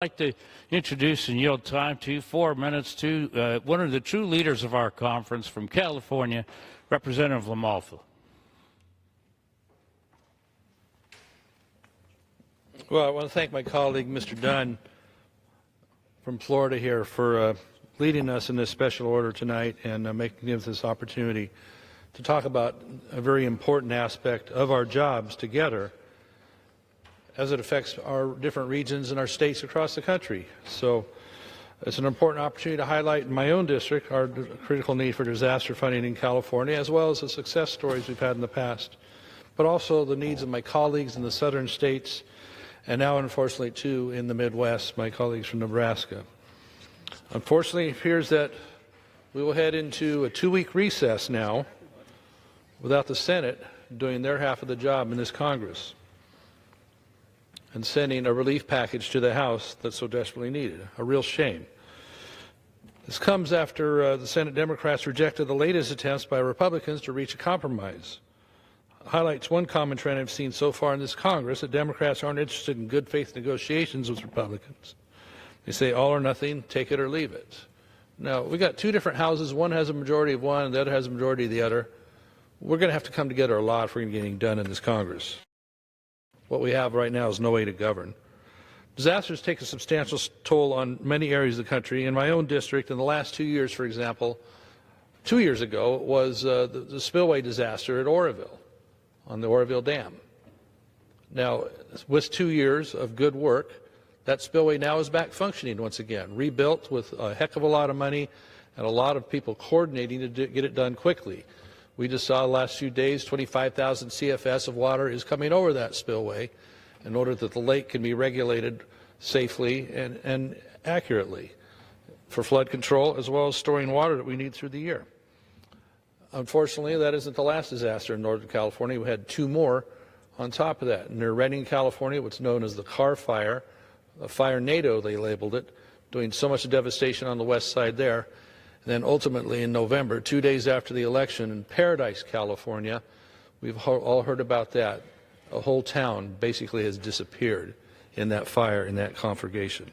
I'd like to introduce and yield time to 4 minutes to one of the true leaders of our conference from California, Representative LaMalfa. Well, I want to thank my colleague, Mr. Dunn, from Florida here for leading us in this special order tonight and making us this opportunity to talk about a very important aspect of our jobs together as it affects our different regions and our states across the country. So it's an important opportunity to highlight in my own district our critical need for disaster funding in California, as well as the success stories we've had in the past, but also the needs of my colleagues in the southern states, and now, unfortunately, too, in the Midwest, my colleagues from Nebraska. Unfortunately, it appears that we will head into a 2-week recess now without the Senate doing their half of the job in this Congress and sending a relief package to the House that's so desperately needed. A real shame. This comes after the Senate Democrats rejected the latest attempts by Republicans to reach a compromise. It highlights one common trend I've seen so far in this Congress, that Democrats aren't interested in good faith negotiations with Republicans. They say all or nothing, take it or leave it. Now, we got two different houses. One has a majority of one, and the other has a majority of the other. We're going to have to come together a lot if we're going to get anything done in this Congress. What we have right now is no way to govern. Disasters take a substantial toll on many areas of the country. In my own district, in the last 2 years, for example, 2 years ago was the spillway disaster at Oroville, on the Oroville Dam. Now, with 2 years of good work, that spillway now is back functioning once again, rebuilt with a heck of a lot of money and a lot of people coordinating to get it done quickly. We just saw the last few days 25,000 CFS of water is coming over that spillway in order that the lake can be regulated safely and accurately for flood control, as well as storing water that we need through the year. Unfortunately, that isn't the last disaster in Northern California. We had 2 more on top of that. Near Redding, California, what's known as the Car Fire, a fire NATO they labeled it, doing so much devastation on the west side there. And then ultimately in November, 2 days after the election in Paradise, California, we've all heard about that. A whole town basically has disappeared in that fire, in that conflagration,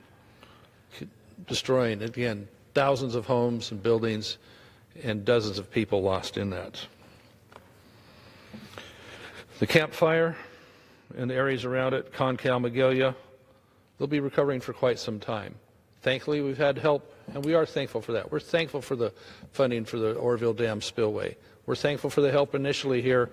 destroying, again, thousands of homes and buildings and dozens of people lost in that. The Camp Fire and the areas around it, Concal, Magalia, they'll be recovering for quite some time. Thankfully, we've had help, and we are thankful for that. We're thankful for the funding for the Oroville Dam spillway. We're thankful for the help initially here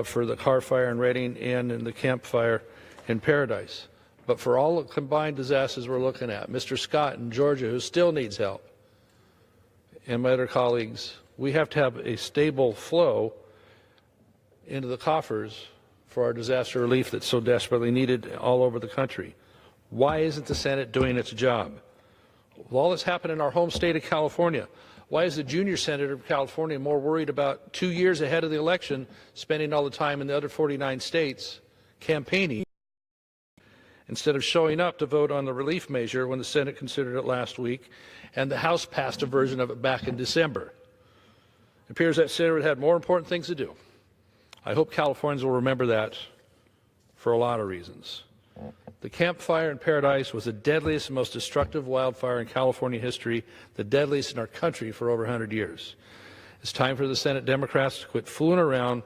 for the Car Fire in Redding and in the Camp Fire in Paradise. But for all the combined disasters we're looking at, Mr. Scott in Georgia, who still needs help, and my other colleagues, we have to have a stable flow into the coffers for our disaster relief that's so desperately needed all over the country. Why isn't the Senate doing its job? With all that's happened in our home state of California, why is the junior senator of California more worried about 2 years ahead of the election, spending all the time in the other 49 states campaigning, instead of showing up to vote on the relief measure when the Senate considered it last week and the House passed a version of it back in December? It appears that senator had more important things to do. I hope Californians will remember that for a lot of reasons. The Camp Fire in Paradise was the deadliest and most destructive wildfire in California history, the deadliest in our country for over 100 years. It's time for the Senate Democrats to quit fooling around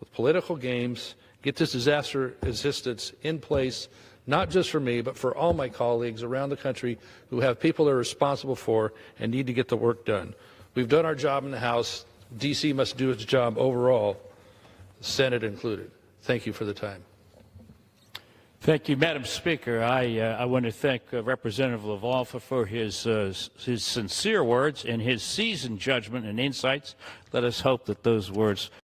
with political games, get this disaster assistance in place, not just for me, but for all my colleagues around the country who have people they're responsible for and need to get the work done. We've done our job in the House. D.C. must do its job overall, the Senate included. Thank you for the time. Thank you, Madam Speaker. I want to thank Representative LaMalfa for his sincere words and his seasoned judgment and insights. Let us hope that those words